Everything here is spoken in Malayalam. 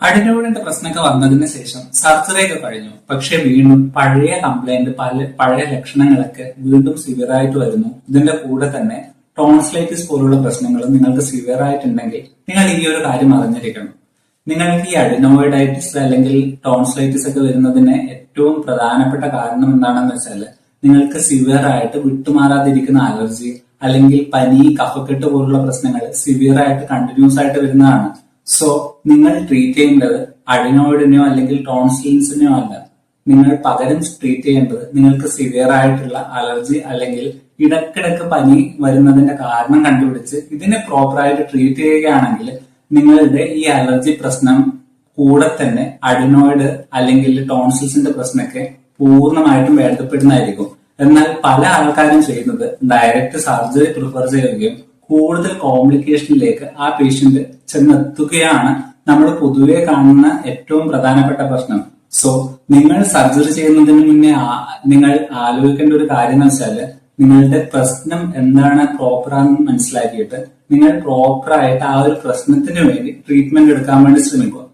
അഡിനോയിഡിന്റെ പ്രശ്നമൊക്കെ വന്നതിന് ശേഷം സർജറി ഒക്കെ കഴിഞ്ഞു. പക്ഷെ വീണ്ടും പഴയ കംപ്ലൈന്റ് പഴയ ലക്ഷണങ്ങളൊക്കെ വീണ്ടും സിവിയർ ആയിട്ട് വരുന്നു. ഇതിന്റെ കൂടെ തന്നെ ടോൺസിലൈറ്റിസ് പോലുള്ള പ്രശ്നങ്ങളും നിങ്ങൾക്ക് സിവിയർ ആയിട്ടുണ്ടെങ്കിൽ നിങ്ങൾ ഈ ഒരു കാര്യം അറിഞ്ഞിരിക്കണം. നിങ്ങൾക്ക് ഈ അഡിനോയിഡൈറ്റിസ് അല്ലെങ്കിൽ ടോൺസിലൈറ്റിസ് ഒക്കെ വരുന്നതിന് ഏറ്റവും പ്രധാനപ്പെട്ട കാരണം എന്താണെന്ന് വെച്ചാൽ നിങ്ങൾക്ക് സിവിയർ ആയിട്ട് വിട്ടുമാറാതിരിക്കുന്ന അലർജി അല്ലെങ്കിൽ പനി, കഫക്കെട്ട് പോലുള്ള പ്രശ്നങ്ങൾ സിവിയർ ആയിട്ട് കണ്ടിന്യൂസ് ആയിട്ട് വരുന്നതാണ്. സോ നിങ്ങൾ ട്രീറ്റ് ചെയ്യേണ്ടത് അഡിനോയിഡിനെയോ അല്ലെങ്കിൽ ടോൺസിൽസിനെയോ അല്ല. നിങ്ങൾ പകരം ട്രീറ്റ് ചെയ്യേണ്ടത് നിങ്ങൾക്ക് സിവിയർ ആയിട്ടുള്ള അലർജി അല്ലെങ്കിൽ ഇടക്കിടക്ക് പനി വരുന്നതിന്റെ കാരണം കണ്ടുപിടിച്ച് ഇതിനെ പ്രോപ്പറായിട്ട് ട്രീറ്റ് ചെയ്യുകയാണെങ്കിൽ നിങ്ങളുടെ ഈ അലർജി പ്രശ്നം കൂടെ തന്നെ അഡിനോയിഡ് അല്ലെങ്കിൽ ടോൺസിൽസിന്റെ പ്രശ്നമൊക്കെ പൂർണ്ണമായിട്ടും ഭേദപ്പെടുന്നതായിരിക്കും. എന്നാൽ പല ആൾക്കാരും ചെയ്യുന്നത് ഡയറക്റ്റ് സർജറി പ്രിഫർ ചെയ്യുകയും കൂടുതൽ കോംപ്ലിക്കേഷനിലേക്ക് ആ പേഷ്യന്റ് ചെന്നെത്തുകയാണ് നമ്മൾ പൊതുവെ കാണുന്ന ഏറ്റവും പ്രധാനപ്പെട്ട പ്രശ്നം. സോ നിങ്ങൾ സർജറി ചെയ്യുന്നതിന് മുന്നേ നിങ്ങൾ ആലോചിക്കേണ്ട ഒരു കാര്യം എന്ന് വെച്ചാല് നിങ്ങളുടെ പ്രശ്നം എന്താണ് പ്രോപ്പറാണെന്ന് മനസ്സിലാക്കിയിട്ട് നിങ്ങൾ പ്രോപ്പറായിട്ട് ആ ഒരു പ്രശ്നത്തിന് വേണ്ടി ട്രീറ്റ്മെന്റ് എടുക്കാൻ വേണ്ടി ശ്രമിക്കുക.